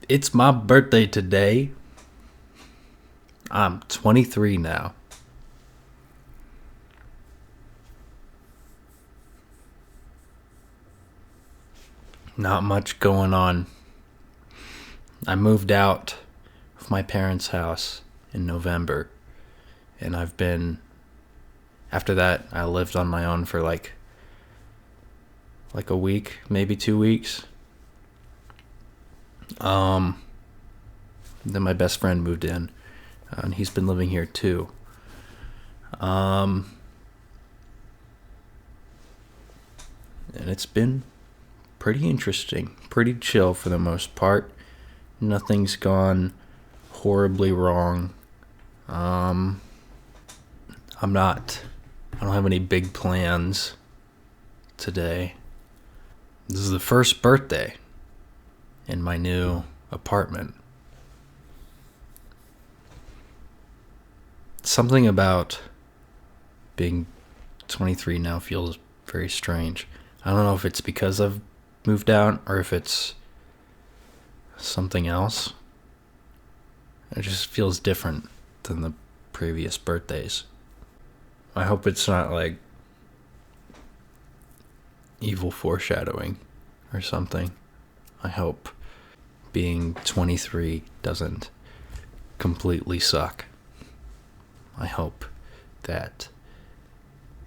It's my birthday today. I'm 23 now. Not much going on. I moved out of my parents' house in November, and after that, I lived on my own for like a week, maybe 2 weeks. Then my best friend moved in, and he's been living here too. And it's been pretty interesting, pretty chill for the most part. Nothing's gone horribly wrong. I don't have any big plans today. This is the first birthday in my new apartment. Something about being 23 now feels very strange. I don't know if it's because I've moved out or if it's something else. It just feels different than the previous birthdays. I hope it's not like evil foreshadowing or something. I hope being 23 doesn't completely suck. I hope that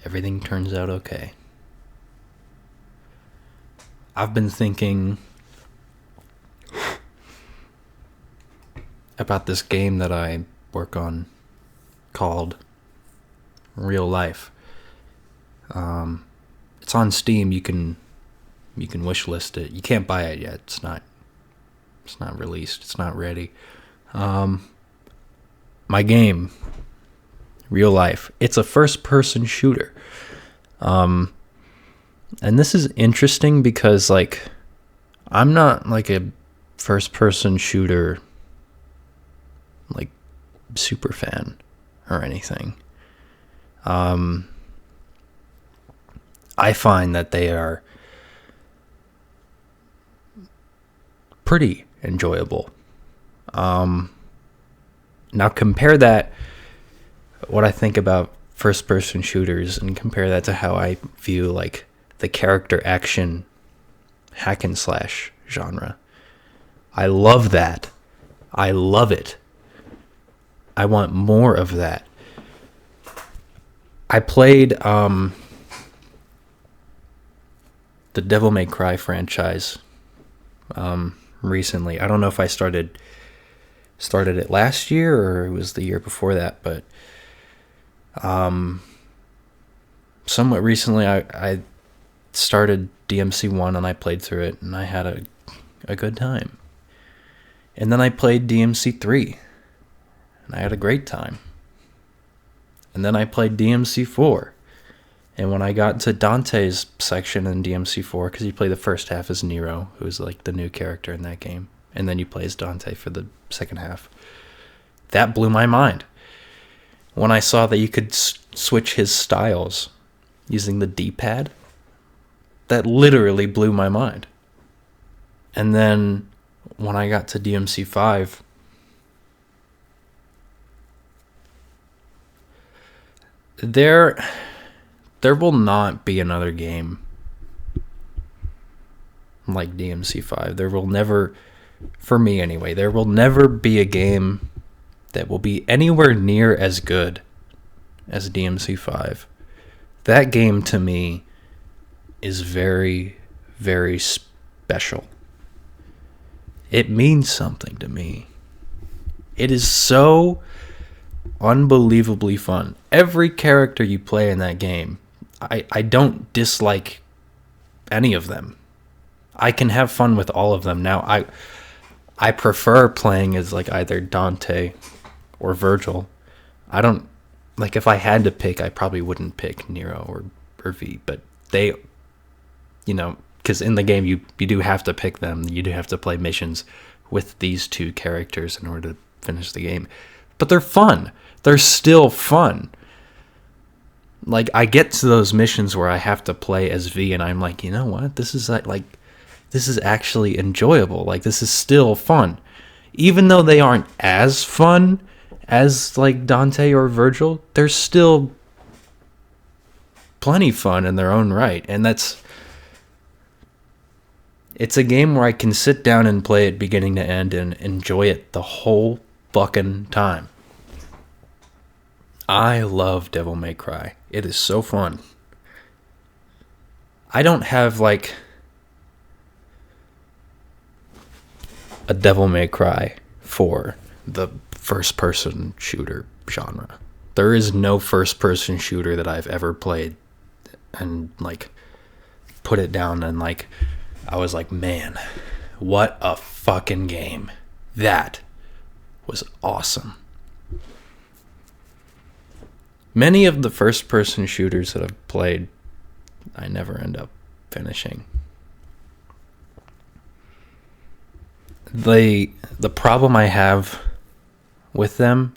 everything turns out okay. I've been thinking about this game that I work on called Real Life. It's on Steam. You can wishlist it. You can't buy it yet. It's not released. It's not ready. My game, Real Life. It's a first-person shooter. And this is interesting because, like, I'm not, like, a first-person shooter, like, super fan or anything. I find that they are pretty enjoyable. Now compare that, what I think about first-person shooters, and compare that to how I view, like, the character action hack and slash genre. I love that. I love it. I want more of that. I played the Devil May Cry franchise recently. I don't know if I started it last year or it was the year before that, but somewhat recently I started DMC1 and I played through it and I had a good time. And then I played DMC3 and I had a great time. And then I played DMC4. And when I got to Dante's section in DMC4, because you play the first half as Nero, who's like the new character in that game, and then you play as Dante for the second half, that blew my mind. When I saw that you could switch his styles using the D-pad, that literally blew my mind. And then when I got to DMC5, there will not be another game like DMC5. There will never, for me anyway, there will never be a game that will be anywhere near as good as DMC5. That game to me is very, very special. It means something to me. It is so unbelievably fun. Every character you play in that game, I don't dislike any of them. I can have fun with all of them. Now, I prefer playing as like either Dante or Virgil. I don't, like, if I had to pick, I probably wouldn't pick Nero or V, but they, you know, because in the game you do have to pick them. You do have to play missions with these two characters in order to finish the game. But they're fun. They're still fun. Like, I get to those missions where I have to play as V, and I'm like, you know what? This is actually enjoyable. Like, this is still fun. even though they aren't as fun as like Dante or Virgil, they're still plenty fun in their own right. And it's a game where I can sit down and play it beginning to end and enjoy it the whole fucking time. I love Devil May Cry. It is so fun. I don't have like a Devil May Cry for the first person shooter genre. There is no first person shooter that I've ever played and like put it down and like I was like, man, what a fucking game. That was awesome. Many of the first person shooters that I've played, I never end up finishing. The problem I have with them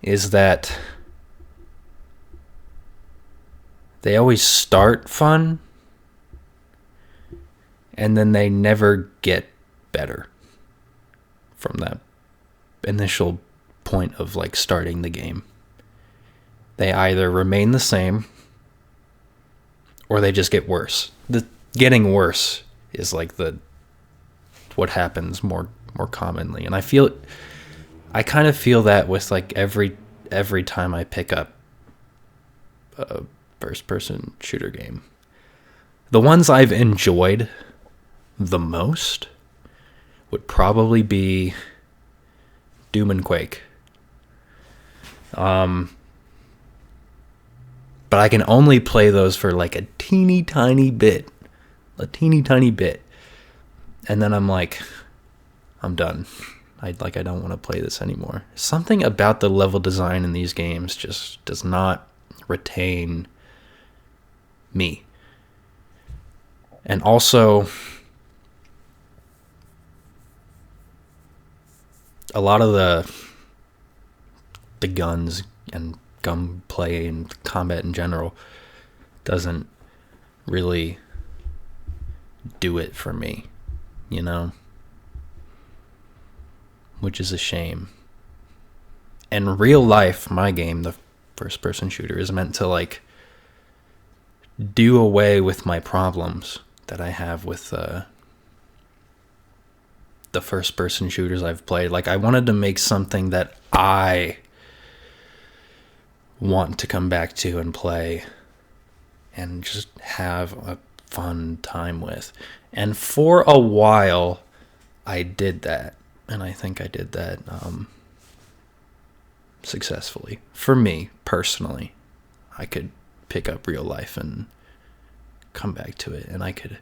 is that they always start fun and then they never get better from that initial point of like starting the game. They either remain the same or they just get worse. The getting worse is like what happens more commonly, and I kind of feel that with like every time I pick up a first person shooter game. The ones I've enjoyed the most would probably be Doom and Quake. But I can only play those for like a teeny tiny bit. And then I'm like, I'm done. I don't want to play this anymore. Something about the level design in these games just does not retain me. And also, a lot of the guns and gunplay and combat in general doesn't really do it for me, you know? Which is a shame. In real life, my game, the first person shooter, is meant to like do away with my problems that I have with the first person shooters I've played. Like, I wanted to make something that I want to come back to and play and just have a fun time with. And for a while I did that, and I think I did that successfully. For me personally, I could pick up real life and come back to it, and I could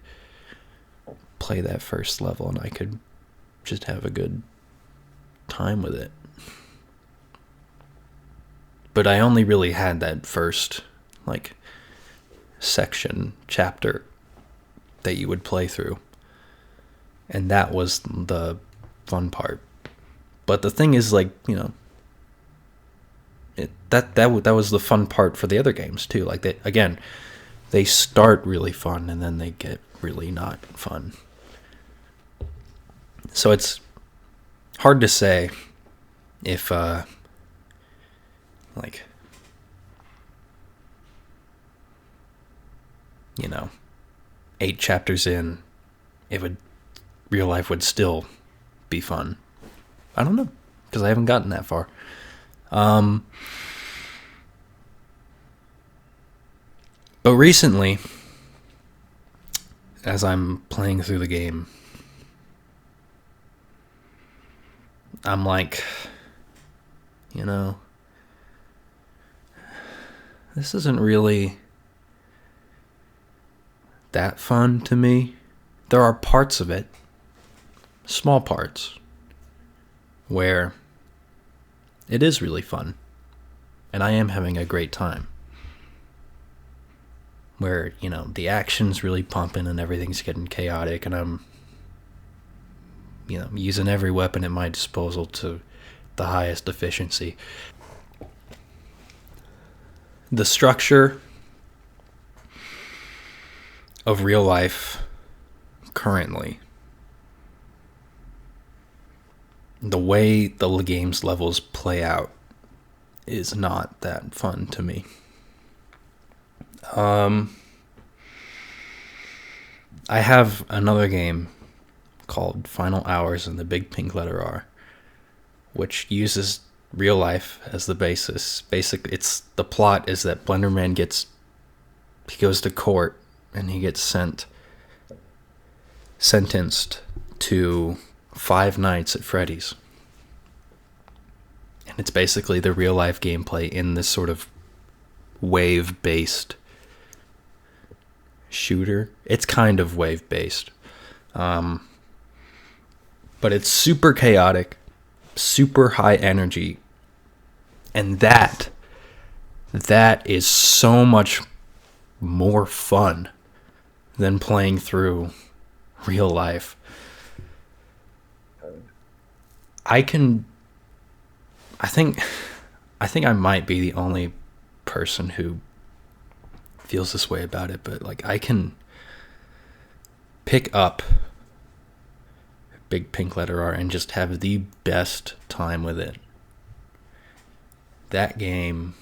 play that first level and I could just have a good time with it. But I only really had that first like chapter that you would play through, and that was the fun part. But the thing is, like, you know, that was the fun part for the other games too. Like, they start really fun and then they get really not fun. So it's hard to say if like, you know, 8 chapters in, real life would still be fun. I don't know, because I haven't gotten that far. But recently, as I'm playing through the game, I'm like, you know, this isn't really that fun to me. There are parts of it, small parts, where it is really fun, and I am having a great time. Where, you know, the action's really pumping and everything's getting chaotic, and I'm, you know, using every weapon at my disposal to the highest efficiency. The structure of real life currently the way the game's levels play out is not that fun to me. I have another game called Final Hours and the Big Pink Letter R, which uses real life as the basis. Basically, the plot is that Blenderman he goes to court and he gets sentenced to 5 nights at Freddy's. And it's basically the real life gameplay in this sort of wave-based shooter. It's kind of wave-based. But it's super chaotic, super high energy. And that is so much more fun than playing through real life. I think I might be the only person who feels this way about it, but like I can pick up Big Pink Letter R and just have the best time with it. That game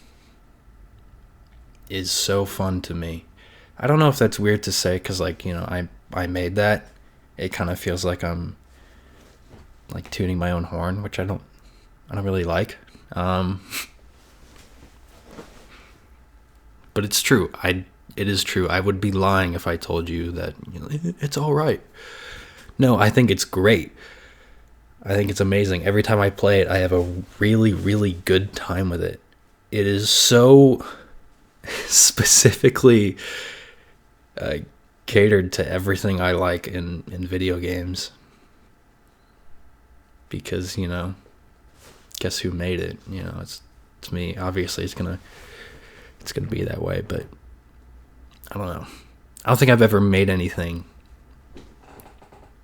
is so fun to me. I don't know if that's weird to say, because like, you know, I made that. It kind of feels like I'm like tooting my own horn, which I don't really like. But it's true. It is true. I would be lying if I told you that, you know, it's all right. No, I think it's great. I think it's amazing. Every time I play it, I have a really, really good time with it. It is so specifically catered to everything I like in video games. Because, you know, guess who made it? You know, it's me. Obviously, it's gonna be that way. But I don't know. I don't think I've ever made anything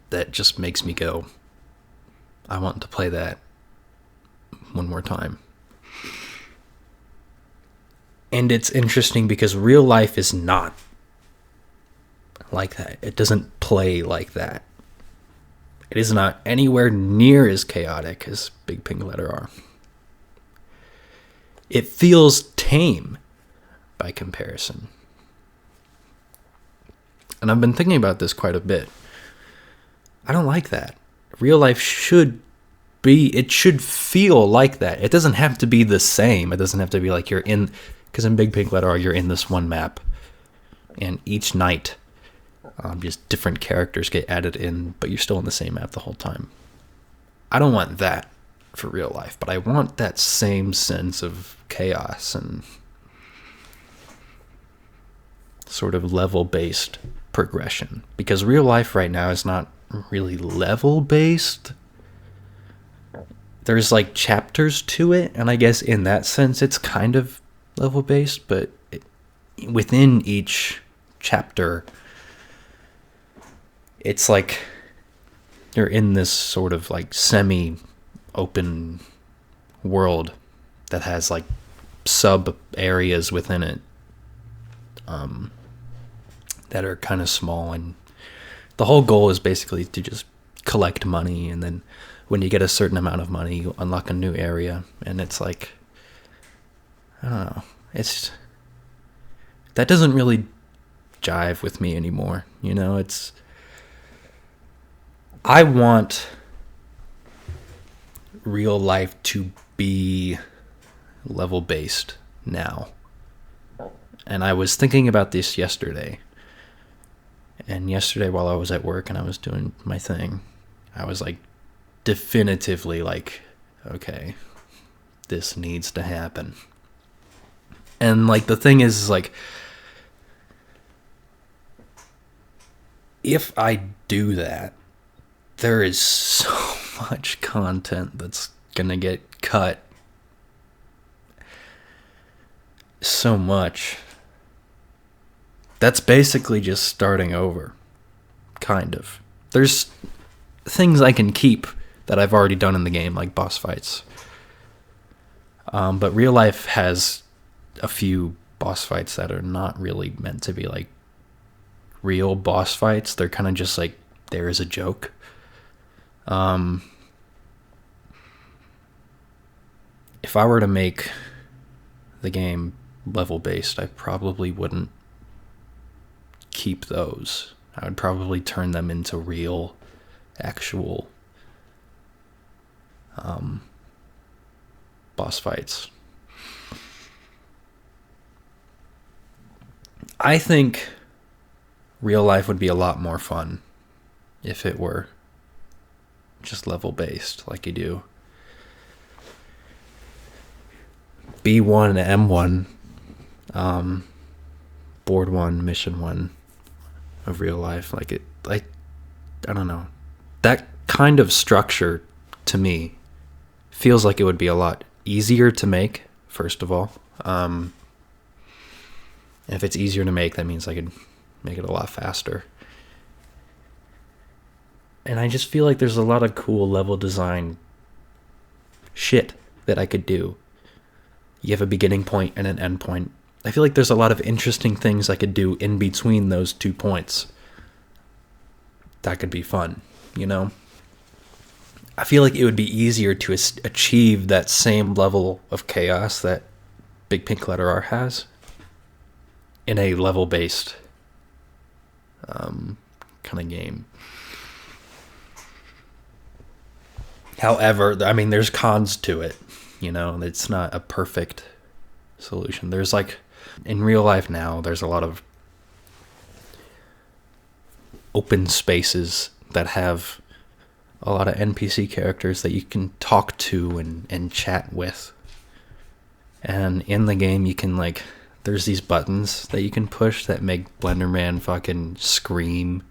that just makes me go, I want to play that one more time. And it's interesting because real life is not like that. It doesn't play like that. It is not anywhere near as chaotic as Big Pink Letter R. It feels tame by comparison. And I've been thinking about this quite a bit. I don't like that. Real life should feel like that. It doesn't have to be the same. It doesn't have to be like because in Big Pink Letter R, you're in this one map. And each night, just different characters get added in, but you're still in the same map the whole time. I don't want that for real life, but I want that same sense of chaos and sort of level-based progression. Because real life right now is not really level-based. There's like chapters to it, and I guess in that sense it's kind of level-based, but within each chapter, it's like you're in this sort of like semi-open world that has like sub areas within it that are kind of small, and the whole goal is basically to just collect money, and then when you get a certain amount of money, you unlock a new area, and it's like, I don't know, that doesn't really jive with me anymore, you know. I want real life to be level based now. And I was thinking about this yesterday. And yesterday while I was at work and I was doing my thing, I was like definitively like, okay, this needs to happen. And like the thing is like, if I do that, there is so much content that's gonna get cut. So much. That's basically just starting over. Kind of. There's things I can keep that I've already done in the game, like boss fights. But real life has a few boss fights that are not really meant to be like real boss fights. They're kind of just like there is a joke. if I were to make the game level based, I probably wouldn't keep those. I would probably turn them into real, actual boss fights. I think real life would be a lot more fun if it were just level based like you do B1 and M1, board 1, mission 1 of real life. Like it, like, I don't know. That kind of structure to me feels like it would be a lot easier to make, first of all. If it's easier to make, that means I could make it a lot faster. And I just feel like there's a lot of cool level design shit that I could do. You have a beginning point and an end point. I feel like there's a lot of interesting things I could do in between those 2 points. That could be fun, you know? I feel like it would be easier to achieve that same level of chaos that Big Pink Letter R has in a level-based kind of game. However, I mean, there's cons to it. You know, it's not a perfect solution. There's like, in real life now, there's a lot of open spaces that have a lot of NPC characters that you can talk to and chat with. And in the game, you can like, there's these buttons that you can push that make Blenderman fucking scream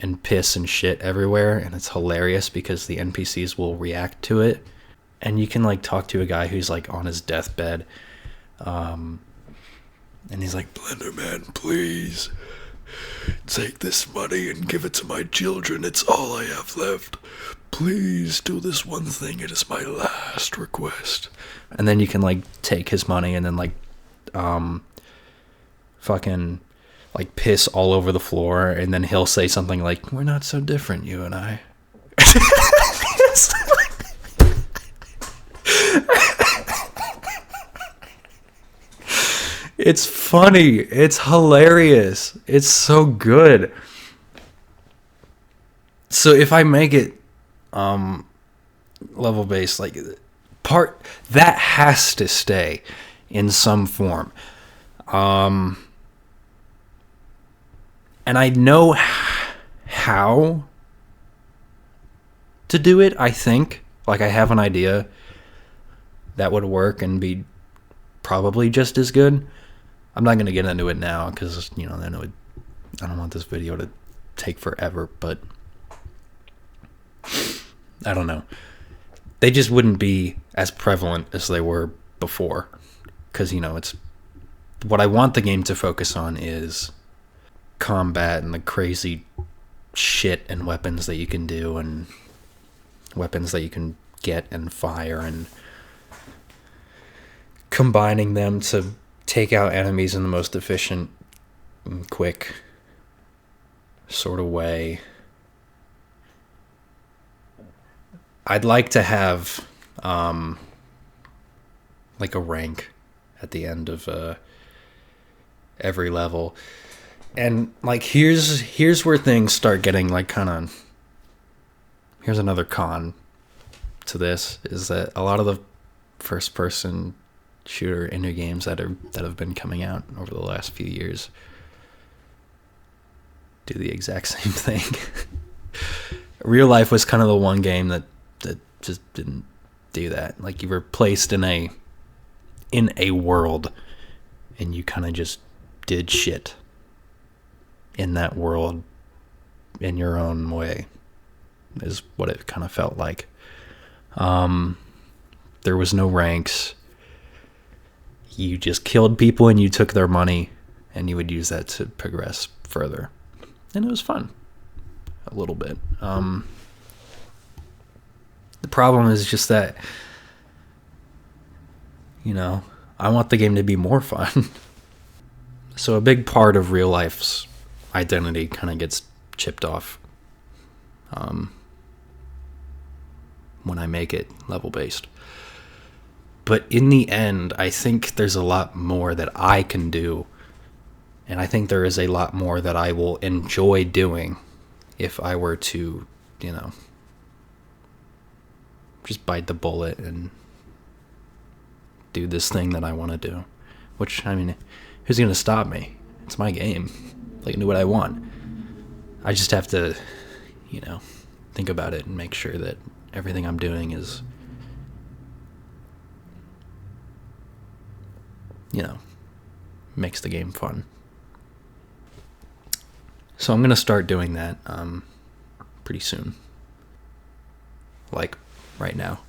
and piss and shit everywhere. And it's hilarious because the NPCs will react to it. And you can like talk to a guy who's like on his deathbed. And he's like, Blenderman, please take this money and give it to my children. It's all I have left. Please do this one thing. It is my last request. And then you can like take his money and then like fucking like piss all over the floor. And then he'll say something like, we're not so different, you and I. It's funny. It's hilarious. It's so good. So if I make it level based, like part that has to stay in some form. And I know how to do it, I think. Like I have an idea that would work and be probably just as good. I'm not going to get into it now because, you know, I don't want this video to take forever, but I don't know. They just wouldn't be as prevalent as they were before because, you know, it's what I want the game to focus on is combat and the crazy shit and weapons that you can do and weapons that you can get and fire and combining them to take out enemies in the most efficient and quick sort of way. I'd like to have like a rank at the end of every level. And like here's where things start getting like kind of, here's another con to this, is that a lot of the first person shooter indie games that have been coming out over the last few years do the exact same thing. Real Life was kind of the one game that just didn't do that. Like you were placed in a world and you kind of just did shit in that world in your own way is what it kind of felt like. There was no ranks. You just killed people and you took their money and you would use that to progress further. And it was fun. A little bit. The problem is just that, you know, I want the game to be more fun. So a big part of Real Life's identity kind of gets chipped off when I make it level based. But in the end, I think there's a lot more that I can do. And I think there is a lot more that I will enjoy doing if I were to, just bite the bullet and do this thing that I want to do. Which, I mean, who's going to stop me? It's my game. I can do what I want. I just have to, think about it and make sure that everything I'm doing is, makes the game fun. So I'm going to start doing that pretty soon. Like right now.